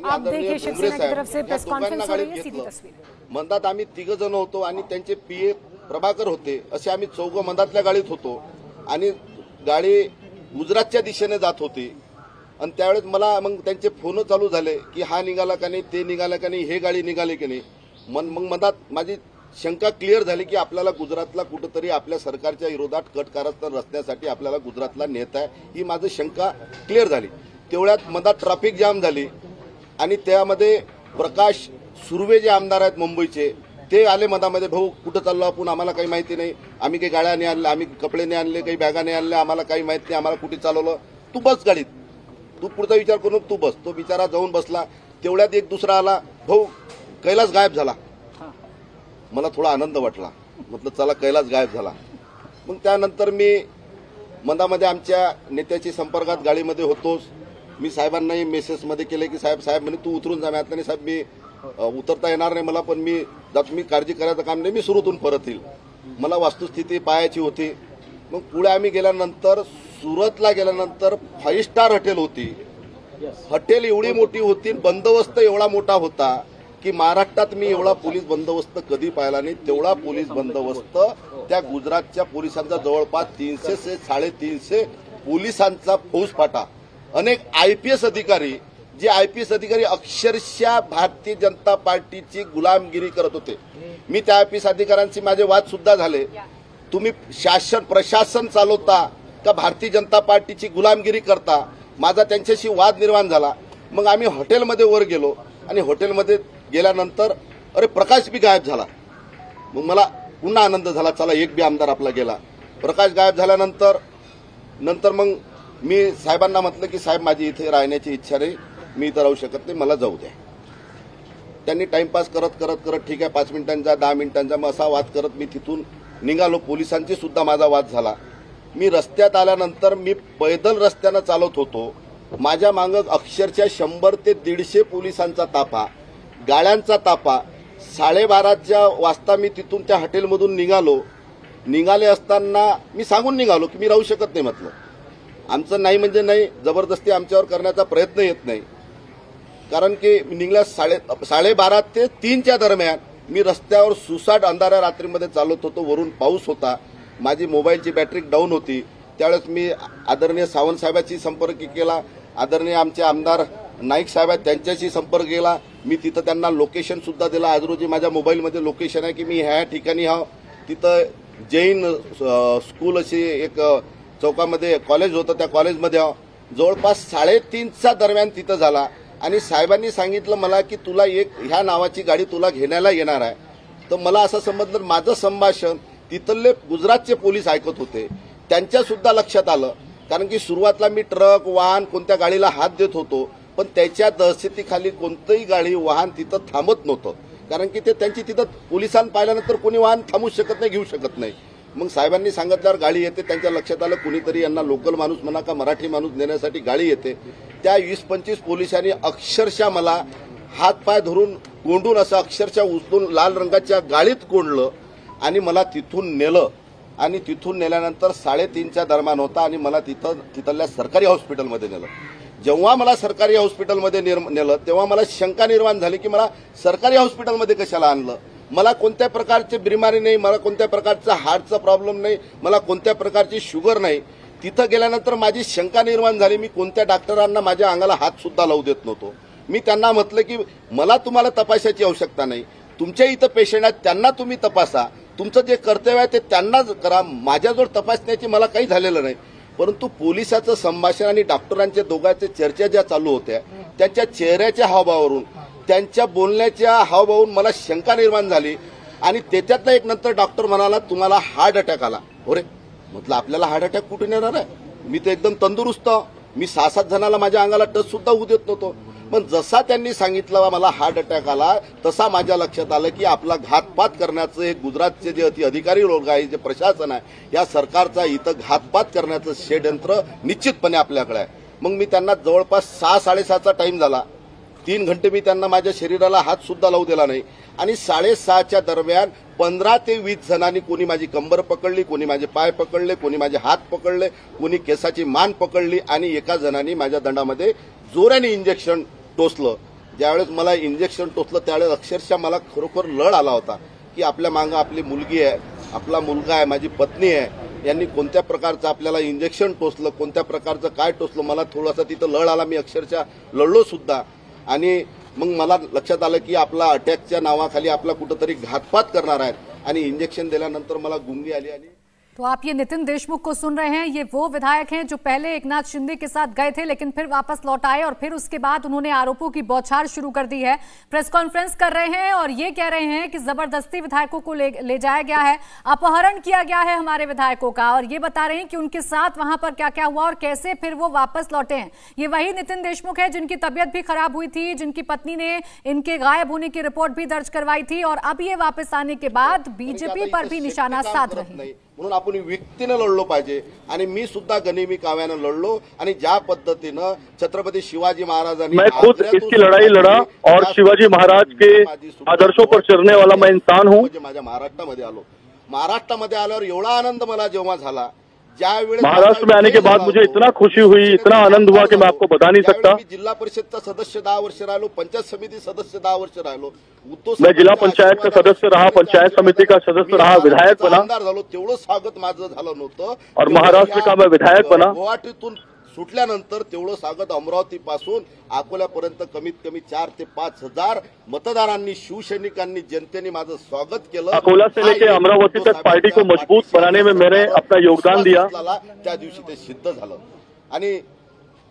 आप देखिए शिवसेना की तरफ से प्रेस कॉन्फ्रेंस हो रही है, सीधी तस्वीर। मंदात आम्ही 3 जण होतो आणि त्यांचे पीए प्रभाकर होते, असे आम्ही 4 मंदातल्या गाडीत होतो आणि गाडी गुजरातच्या दिशेने जात होती आणि त्यावेळेस मला मग त्यांचे फोन चालू झाले की हा निघाला का नाही, ते निघाला का नाही, हे गाडी निघाली की नाही। मग मंदात माझी शंका क्लिअर झाली की आपल्याला गुजरातला कुठेतरी आपल्या सरकारच्या विरोधात कट कारस्थान रचण्यासाठी आपल्याला गुजरातला नेत आहे, ही माझी शंका क्लिअर झाली। तेवढ्यात मधात ट्रॅफिक जाम झाली आणि त्यामध्ये प्रकाश सुर्वे जे आमदार आहेत मुंबईचे ते आले मधामध्ये, भाऊ कुठं चाललो आपण, आम्हाला काही माहिती नाही, आम्ही काही गाड्या नाही आणल्या, आम्ही कपडे नाही आणले, काही बॅगा नाही आणल्या, आम्हाला काही माहिती नाही, आम्हाला कुठे चालवलं, तू बस गाडीत, तू पुढचा विचार करू तू बस। तो बिचारा जाऊन बसला। तेवढ्यात एक दुसरा आला, भाऊ कैलास गायब झाला। मला थोडा आनंद वाटला, म्हटलं चला कैलास गायब झाला। मग त्यानंतर मी मधामध्ये आमच्या नेत्याची संपर्कात गाडीमध्ये होतोच। मी साहेबांनाही मेसेजमध्ये केले की साहेब म्हणे तू उतरून जा। नाही साहेब मी उतरता येणार नाही मला, पण मी काळजी करायचं काम नाही, मी सुरतून परत येईल, मला वस्तुस्थिती पाहायची होती। मग पुढे आम्ही गेल्यानंतर सुरतला गेल्यानंतर 5 स्टार हॉटेल होती। हॉटेल एवढी मोठी होती, बंदोबस्त एवढा मोठा होता की महाराष्ट्रात मी एवढा पोलीस बंदोबस्त कधी पाहिला नाही। तेवढा पोलीस बंदोबस्त त्या गुजरातच्या पोलिसांचा जवळपास 300 ते 350 पोलिसांचा फौजफाटा, अनेक आयपीएस अधिकारी, जे आयपीएस अधिकारी अक्षरशः भारतीय जनता पार्टीची गुलामगिरी करत होते। मी त्या आयपीएस अधिकाऱ्यांशी माझे वाद सुद्धा झाले, तुम्ही शासन प्रशासन चालवता का भारतीय जनता पार्टीची गुलामगिरी करता, माझा त्यांच्याशी वाद निर्माण झाला। मग आम्ही हॉटेलमध्ये वर गेलो आणि हॉटेलमध्ये गेल्यानंतर अरे प्रकाश बी गायब झाला। मग मला पुन्हा आनंद झाला, चला एक बी आमदार आपला गेला। प्रकाश गायब झाल्यानंतर मग मी साहेबांना म्हटलं की साहेब माझी इथे राहण्याची इच्छा नाही, मी इथं राहू शकत नाही, मला जाऊ द्या। त्यांनी टाइमपास करत ठीक आहे 5 मिनिटांचा 10 मिनिटांचा मग असा वाद करत मी तिथून निघालो। पोलिसांची सुद्धा माझा वाद झाला। मी रस्त्यात आल्यानंतर मी पैदल रस्त्यानं चालत होतो, माझ्या मागं अक्षरशः 100 ते 150 पोलिसांचा ताफा, गाड्यांचा ताफा। 12:30 वाजता मी तिथून त्या हॉटेलमधून निघाले असताना मी सांगून निघालो की मी राहू शकत नाही, म्हटलं आमचं नाही म्हणजे नाही, जबरदस्ती आमच्यावर करण्याचा प्रयत्न येत नाही। कारण की निघल्या 12:30 ते 3च्या दरम्यान मी रस्त्यावर सुसाट अंधाऱ्या रात्रीमध्ये चालत होतो, वरून पाऊस होता, माझी मोबाईलची बॅटरी डाऊन होती। त्यावेळेस मी आदरणीय सावंत साहेबांशी संपर्क केला, आदरणीय आमचे आमदार नाईक साहेब आहेत त्यांच्याशी संपर्क केला। मी तिथं त्यांना लोकेशन सुद्धा दिलं, आज रोजी माझ्या मोबाईलमध्ये लोकेशन आहे की मी ह्या ठिकाणी तिथं जैन स्कूल अशी एक चौकामध्ये कॉलेज होतं, त्या कॉलेजमध्ये जवळपास 3:30च्या दरम्यान तिथं झाला। आणि साहेबांनी सांगितलं मला की तुला ह्या नावाची गाडी तुला घेण्याला येणार आहे। तर मला असं समजलं माझं संभाषण तिथले गुजरातचे पोलीस ऐकत होते, त्यांच्या सुद्धा लक्षात आलं। कारण की सुरुवातीला मी ट्रक वाहन कोणत्या गाडीला हात देत होतो, पण त्याच्या दहशतीखाली कोणतंही गाडी वाहन तिथं थांबत नव्हतं, कारण की ते त्यांची तिथं पोलिसांना पाहिल्यानंतर कोणी वाहन थांबू शकत नाही, घेऊ शकत नाही। मग साहेबांनी सांगितल्यावर गाडी येते, त्यांच्या लक्षात आलं कुणीतरी यांना लोकल माणूस म्हणा का मराठी माणूस नेण्यासाठी गाडी येते। त्या 20-25 पोलिसांनी अक्षरशः मला हातपाय धरून कोंडून असं अक्षरशः उचलून लाल रंगाच्या गाडीत कोंडलं आणि मला तिथून नेलं। आणि तिथून नेल्यानंतर 3:30च्या दरम्यान होता आणि मला तिथल्या सरकारी हॉस्पिटलमध्ये नेलं। जेव्हा मला सरकारी हॉस्पिटलमध्ये नेलं तेव्हा मला शंका निर्माण झाली की मला सरकारी हॉस्पिटलमध्ये कशाला आणलं, मला कोणत्या प्रकारची बिमारी नाही, मला कोणत्या प्रकारचा हार्टचा प्रॉब्लेम नाही, मला कोणत्या प्रकारची शुगर नाही। तिथं गेल्यानंतर माझी शंका निर्माण झाली, मी कोणत्या डॉक्टरांना माझ्या अंगाला हात सुद्धा लावू देत नव्हतो। मी त्यांना म्हटलं की मला तुम्हाला तपासायची आवश्यकता नाही, तुमच्या इथं पेशंट आहेत त्यांना तुम्ही तपासा, तुमचं जे कर्तव्य आहे ते त्यांनाच करा, माझ्याजवळ तपासण्याची मला काही झालेलं नाही। परंतु पोलिसाचं संभाषण आणि डॉक्टरांच्या दोघांच्या चर्चा ज्या चालू होत्या, त्यांच्या चेहऱ्याच्या हावभावावरून, त्यांच्या बोलण्याच्या हावभावावरून मला शंका निर्माण झाली। आणि त्याच्यातला एक नंतर डॉक्टर म्हणाला तुम्हाला हार्ट अटॅक आला। अरे म्हटलं आपल्याला हार्ट अटॅक कुठून येणार आहे, मी तर एकदम तंदुरुस्त, मी 6-7 जणाला माझ्या अंगाला टच सुद्धा होऊ देत नव्हतो। पण जसा त्यांनी सांगितलं मला हार्ट अटॅक आला, तसा माझ्या लक्षात आलं की आपला घातपात करण्याचं हे गुजरातचे जे अधिकारी लोक आहे, जे प्रशासन आहे, या सरकारचा इथं घातपात करण्याचं षड्यंत्र निश्चितपणे आपल्याकडे आहे। मग मी त्यांना जवळपास 6-6:30चा टाइम झाला, 3 घंटे मी त्यांना माझ्या शरीराला हात सुद्धा लावू दिला नाही। आणि 6:30च्या दरम्यान 15 ते 20 जणांनी, कोणी माझी कंबर पकडली, कोणी माझे पाय पकडले, कोणी माझे हात पकडले, कोणी केसाची मान पकडली आणि एका जणांनी माझ्या दंडामध्ये जोराने इंजेक्शन टोचलं, ज्यावेळेस मला इंजेक्शन टोचलं त्यावेळेस अक्षरशः मला खरोखर लळ आला होता की आपल्या मागं आपली मुलगी आहे, आपला मुलगा आहे, माझी पत्नी आहे, यांनी कोणत्या प्रकारचं आपल्याला इंजेक्शन टोचलं, कोणत्या प्रकारचं काय टोचलं. मला थोडासा तिथं लळ आला, मी अक्षरशः लढलो सुद्धा. आणि मग मला लक्षात आलं की आपला अटॅकच्या नावाखाली आपला कुठंतरी घातपात करणार आहेत आणि इंजेक्शन दिल्यानंतर मला गुंगी आली. आणि तो आप ये नितिन देशमुख को सुन रहे हैं। ये वो विधायक हैं जो पहले एकनाथ शिंदे के साथ गए थे लेकिन फिर वापस लौट आए और फिर उसके बाद उन्होंने आरोपों की बौछार शुरू कर दी है। प्रेस कॉन्फ्रेंस कर रहे हैं और ये कह रहे हैं कि जबरदस्ती विधायकों को ले जाया गया है, अपहरण किया गया है हमारे विधायकों का, और ये बता रहे हैं कि उनके साथ वहां पर क्या क्या हुआ और कैसे फिर वो वापस लौटे हैं। ये वही नितिन देशमुख है जिनकी तबियत भी खराब हुई थी, जिनकी पत्नी ने इनके गायब होने की रिपोर्ट भी दर्ज करवाई थी, और अब ये वापस आने के बाद बीजेपी पर भी निशाना साध रहे हैं। म्हणून आपण व्यक्तीनं लढलो पाहिजे आणि मी सुद्धा गनिमी काव्यानं लढलो आणि ज्या पद्धतीनं छत्रपती शिवाजी महाराजांनी मैं खुद इसकी लड़ाई लड़ा और शिवाजी महाराज के आदर्शों पर चलने वाला मैं इंसान हूँ। माझ्या महाराष्ट्रामध्ये आल्यावर एवढा आनंद मला जेव्हा झाला, महाराष्ट्र में आने के बाद मुझे इतना खुशी हुई, इतना आनंद हुआ कि मैं आपको बता नहीं सकता। जिला परिषदचा सदस्य 10 वर्ष राहिलो, पंचायत समिती सदस्य 10 वर्ष राहिलो, मैं जिला पंचायत का सदस्य रहा, पंचायत समिति का सदस्य रहा, विधायक बना, आमदार झालो. तेवढं स्वागत माझं झालं नव्हतं और महाराष्ट्र का मैं विधायक बना. गुवाहाटीतून सुटल्यानंतर तेवढं स्वागत अमरावती पासून अकोल्यापर्यंत कमीत कमी 4 ते 5 हजार मतदारांनी, शिवसैनिकांनी, जनतेने माझं स्वागत केलं. अकोला से लेके अमरावती तक पार्टी को मजबूत बनाने में मैंने अपना योगदान दिया. त्या दिवशी ते सिद्ध झालं आणि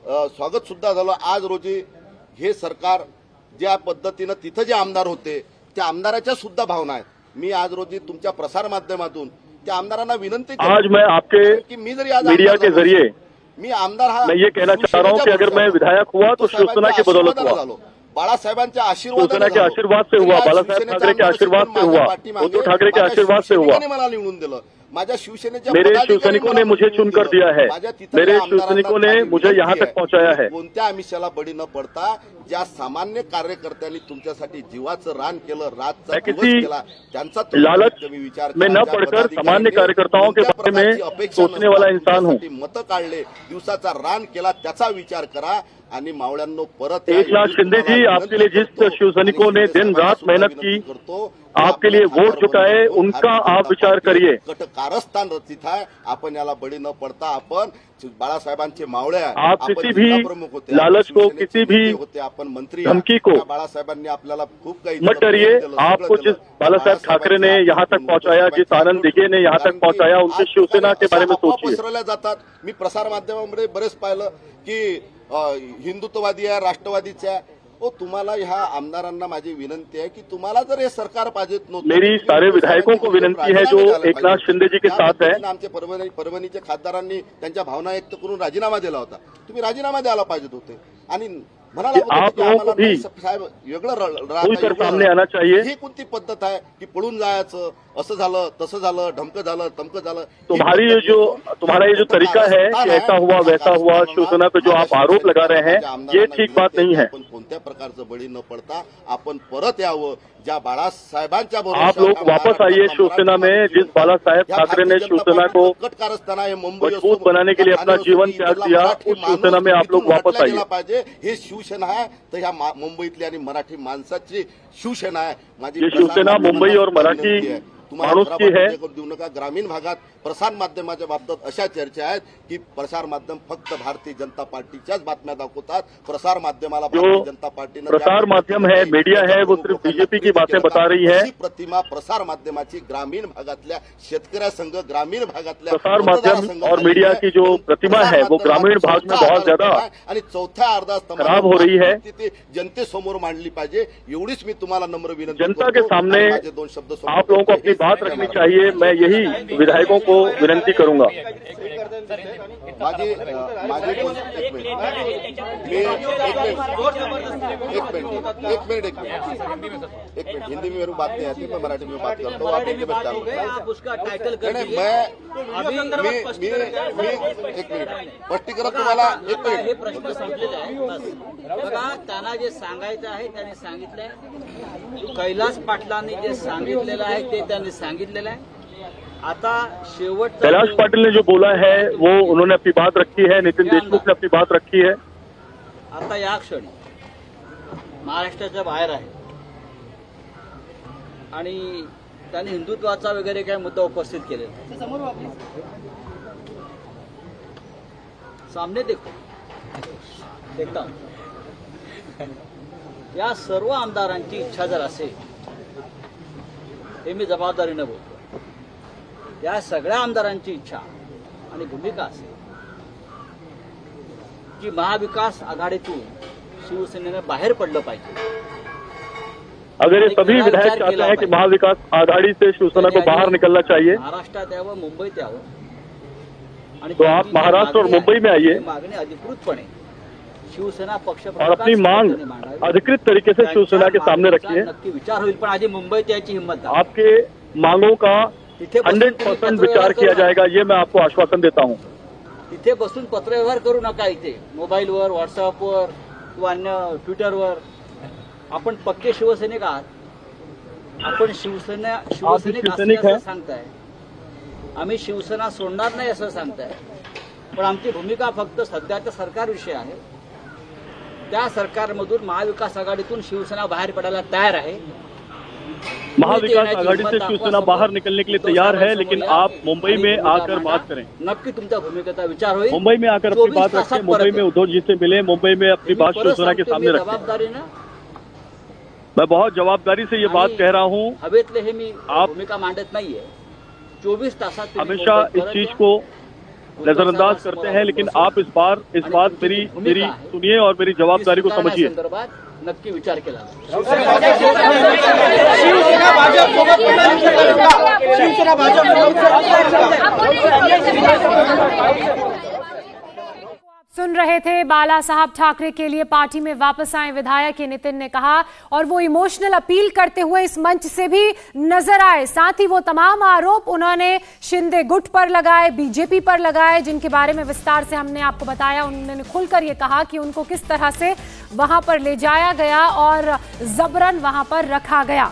स्वागत सुद्धा झालं. आज रोजी हे सरकार ज्या पद्धतीनं तिथं जे आमदार होते त्या आमदाराच्या सुद्धा भावना आहेत. मी आज रोजी तुमच्या प्रसार माध्यमातून त्या आमदारांना विनंती करतो, आज मैं आपके की मी जरी आज मीडिया के जरिए मी आमदार मैं ये कहना चाह रहा हूँ कि अगर मैं विधायक हुआ तो शिवसेना की बदौलत हुआ, बाळासाहेबांच्या शिवसेना के आशीर्वाद से हुआ, बालासाहेब ठाकरे के आशीर्वाद से हुआ, उद्धव ठाकरे के आशीर्वाद से हुआ. मला निवडून दिलं. माझ्या शिवसेनेच्या मेरे शिवसैनिकों ने मुझे चुनकर दिया है, मेरे शिवसैनिकों ने मुझे यहाँ तक पहुँचाया है. कोणत्या आमिषाला बळी न पडता ज्या सामान्य कार्यकर्त्यांनी तुमच्यासाठी जीवाचं रान केलं, रातचा दिवस केला, त्यांचा लालच में न पड़कर सामान्य कार्यकर्ताओं के बारे में सोचने वाला इंसान हूँ. मतं काढले, दिवसाचा रान केला, त्याचा विचार करा आणि मावळ्यांनो परत एकनाथ शिंदे जी, आपके लिए जिस शिवसैनिकों ने दिन रात मेहनत की, आपके लिए वोट जुटाए, उनका आप विचार करिए. कारस्थान रचित आहे. आपण याला बळी न पडता आपण बाळासाहेबांचे मावळे, आप किसी भी लालच को, किसी भी होते, आपण मंत्री, धमकी को बाळासाहेबांनी आपल्याला खूप काही मत डरिए. आपको जिस बालासाहेब ठाकरे ने यहाँ तक पहुँचाया, जिस आनंद दिघे ने यहाँ तक पहुँचाया, उनके शिवसेना के बारे में सोचिए. पसरवल्या जातात. मी प्रसार माध्यमामध्ये बरेच पाहिलं की हिंदुत्ववादी आहे, राष्ट्रवादीचे आहे. तुम्हाला ह्या आमदारांना माझी विनंती आहे की तुम्हाला जर हे सरकार पाहिजेत नव्हतं, मेरी सारे विधायकों को विनंती है जो एकनाथ शिंदे जी के साथ है. आमचे परभणीचे खासदारांनी त्यांच्या भावना व्यक्त करून राजीनामा दिला होता. तुम्ही राजीनामा द्यायला पाहिजेत होते आणि आप लोगों को भी साहेब वेगळं सामने आना चाहिए. ही कोणती पद्धत आहे की पळून जायचं, असं झालं, तसं झालं, ढमकं झालं, तमकं झालं. तुम्हारा ये जो तरीका है कि ऐसा हुआ वैसा हुआ, शिवसेना पे जो आप आरोप लगा रहे हैं, ये ठीक बात नहीं है. आपण कोणत्या प्रकारचं बळी न पडता आपण परत यावं. ज्या बाळासाहेबांच्या आप लोग वापस आइए शिवसेना में. जिस बालासाहेब ठाकरे ने शिवसेना को मजबूत बनाने के लिए अपना जीवन त्याग दिया, उस शिवसेना में आप लोग वापस आइए. हे शिवसेना आहे तर ह्या मुंबईतली आणि मराठी माणसाची शिवसेना आहे. माझी ये शिवसेना मुंबई और मराठी माणूस की है. देऊ नका. ग्रामीण भागात प्रसार माध्यमाच्या बाबतीत अशा चर्चा आहेत की प्रसार माध्यम फक्त भारतीय जनता पार्टीच्याच बातम्या दाखवतात. प्रसार माध्यमाला भारतीय जनता पार्टीने, प्रसार माध्यम है, मीडिया है, वो सिर्फ बीजेपी की बातें बता रही है. प्रतिमा प्रसार माध्यमाची ग्रामीण भागातल्या शेतकऱ्यासंघ, ग्रामीण भागातल्या प्रसार माध्यम और मीडिया की जो प्रतिमा है वो ग्रामीण भाग में बहुत ज्यादा आणि चौथ्या अर्धा खराब हो रही है. जनतेसमोर मांडली पाहिजे, एवढीच मी तुम्हाला नम्र विनंती. जनता के सामने आप लोगों को अपनी बात रखनी चाहिए. मैं यही विधायकों को विनंती करूंगा. एक मिनट हिंदी में मेरी बात नहीं आती, मैं मराठी में बात करता हूँ. आप हिंदी में आप उसका टाइटल कर एक मिनिट स्पष्टीकरण तुम्हाला. एक मिनिट. हे प्रश्न संपलेले आहे. बघा, त्यांना जे सांगायचं आहे त्यांनी सांगितलंय. कैलास पाटलांनी जे सांगितलेलं आहे ते त्यांनी सांगितलेलं आहे. आता शेवट कैलाश पाटिल ने जो बोला है वो उन्होंने अपनी बात रखी है, नितिन देशमुख ने अपनी बात रखी है. आता या क्षणी महाराष्ट्राच्या बाहेर आहे आणि त्यांनी हिंदुत्वाचा वगैरे काही मुद्दा उपस्थित केलेला सामने देखता हूं। या सर्व आमदारांची इच्छा जर असेल, हे मी जबाबदारीनं बोलतो, या सगळ्या आमदारांची इच्छा आणि भूमिका असेल की महाविकास आघाडीतून शिवसेनेने बाहेर पडलं पाहिजे। अगर ये सभी विधायक चाहते हैं कि महाविकास आघाड़ी से शिवसेना को बाहर निकलना चाहिए, महाराष्ट्रात यावं, मुंबईत यावं आणि तो आप महाराष्ट्र और मुंबई में आइए मागणी अधिकृतपणे शिवसेना पक्ष और अपनी मांग अधिकृत तरीके से शिवसेना के सामने रखिए। नक्की विचार होईल, पण आधी मुंबईत यायची हिंमत नाही। आपके मांगों का 100% विचार किया जाएगा, ये मैं आपको आश्वासन देता हूँ। तिथे बसून पत्रव्यवहार करू नका, इथे मोबाईलवर, व्हॉट्सअपवर किंवा अन्य ट्विटरवर। आपण पक्के शिवसैनिक आहात, आपण शिवसैनिक असं सांगताय, आम्ही शिवसेना सोडणार नाही असं सांगताय, पण आमची भूमिका फक्त सध्याच्या सरकारविषयी आहे। त्या सरकारमधून महाविकास आघाडीतून शिवसेना बाहेर पडायला तयार आहे। महाविकास आघाड़ी से शिवसेना बाहर निकलने के लिए तैयार है, लेकिन आप मुंबई में आकर बात करें। नक्की तुमच्या भूमिकेचा विचार होईल। मुंबई में आकर अपनी बात रखें, मुंबई में उद्धव जी से मिले, मुंबई में अपनी बात शिवसेना के सामने रखें। जबाबदारीनं मैं बहुत जवाबदारी से ये बात कह रहा हूँ। हवेतले हे मी भूमिका मांडत नाहीये। 24 तासात हमेशा इस चीज को नजरअंदाज करते हैं, लेकिन आप इस बात मेरी सुनिए और मेरी जवाबदारी को समझिए। नक्की विचार केला। सुन रहे थे बाला साहब ठाकरे के लिए पार्टी में वापस आए विधायक, नितिन ने कहा, और वो इमोशनल अपील करते हुए इस मंच से भी नजर आए। साथ ही वो तमाम आरोप उन्होंने शिंदे गुट पर लगाए, बीजेपी पर लगाए, जिनके बारे में विस्तार से हमने आपको बताया। उन्होंने खुलकर ये कहा कि उनको किस तरह से वहां पर ले जाया गया और जबरन वहां पर रखा गया।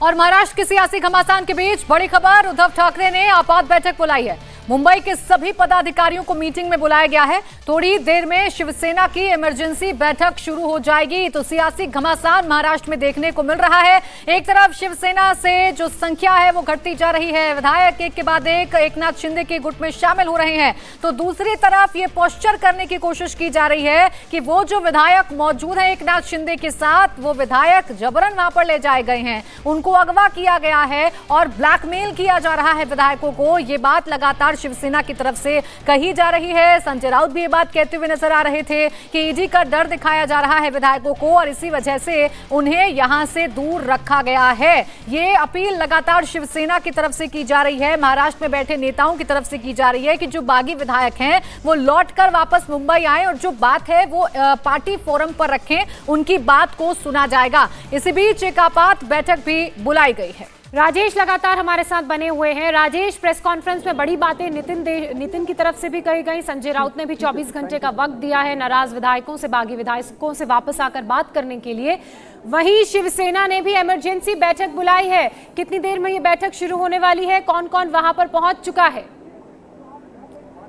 और महाराष्ट्र के सियासी घमासान के बीच बड़ी खबर, उद्धव ठाकरे ने आपात बैठक बुलाई है। मुंबई के सभी पदाधिकारियों को मीटिंग में बुलाया गया है। थोड़ी देर में शिवसेना की इमरजेंसी बैठक शुरू हो जाएगी। तो सियासी घमासान महाराष्ट्र में देखने को मिल रहा है। एक तरफ शिवसेना से जो संख्या है वो घटती जा रही है, विधायक एक के बाद एक एकनाथ शिंदे के गुट में शामिल हो रहे हैं, तो दूसरी तरफ ये पोस्चर करने की कोशिश की जा रही है कि वो जो विधायक मौजूद है एकनाथ शिंदे के साथ, वो विधायक जबरन वहां पर ले जाए गए हैं, उनको अगवा किया गया है और ब्लैकमेल किया जा रहा है विधायकों को। ये बात लगातार शिवसेना की तरफ से कही जा रही है। संजय राउत भी ये बात कहते हुए नजर आ रहे थे कि ईडी का डर दिखाया जा रहा है विधायकों को और इसी वजह से उन्हें यहां से दूर रखा गया है। ये अपील लगातार शिवसेना की तरफ से की जा रही है, महाराष्ट्र में बैठे नेताओं की तरफ से की जा रही है कि जो बागी विधायक हैं वो लौटकर वापस मुंबई आए और जो बात है वो पार्टी फोरम पर रखें, उनकी बात को सुना जाएगा। इसी बीच एक आपात बैठक भी बुलाई गई है। राजेश लगातार हमारे साथ बने हुए हैं। राजेश, प्रेस कॉन्फ्रेंस में बड़ी बातें नितिन की तरफ से भी कही गई। संजय राउत ने भी 24 घंटे का वक्त दिया है नाराज विधायकों से, बागी विधायकों से वापस आकर बात करने के लिए। वहीं शिवसेना ने भी इमरजेंसी बैठक बुलाई है। कितनी देर में ये बैठक शुरू होने वाली है? कौन कौन वहां पर पहुंच चुका है?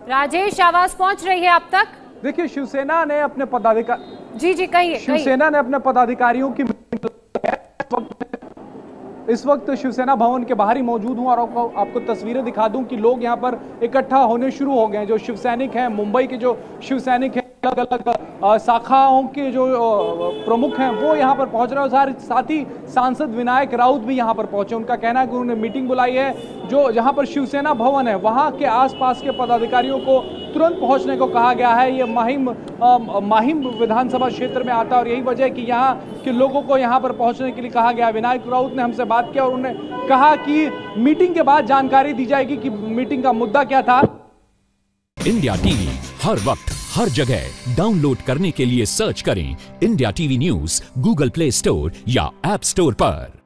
राजेश, आवाज पहुंच रही है आप तक? देखिए, शिवसेना ने अपने जी कहिए। शिवसेना ने अपने पदाधिकारियों की इस वक्त शिवसेना भवन के बाहर ही मौजूद हूं और आपको तस्वीरें दिखा दूं कि लोग यहां पर इकट्ठा होने शुरू हो गए हैं। जो शिवसैनिक हैं, मुंबई के जो शिवसैनिक हैं, अलग अलग शाखाओं के जो प्रमुख हैं, वो यहां पर पहुंच रहे हैं। साथ ही सांसद विनायक राउत भी यहां पर पहुंचे। उनका कहना है कि उन्होंने मीटिंग बुलाई है, जो जहां पर शिवसेना भवन है वहां के आसपास के पदाधिकारियों को तुरंत पहुंचने को कहा गया है। ये माहिम विधानसभा क्षेत्र में आता है और यही वजह है कि यहाँ के लोगों को यहाँ पर पहुंचने के लिए कहा गया। विनायक राउत ने हमसे बात किया और उन्होंने कहा कि मीटिंग के बाद जानकारी दी जाएगी कि मीटिंग का मुद्दा क्या था। इंडिया टीवी हर वक्त हर जगह डाउनलोड करने के लिए सर्च करें India TV news Google play store या ऐप स्टोर पर।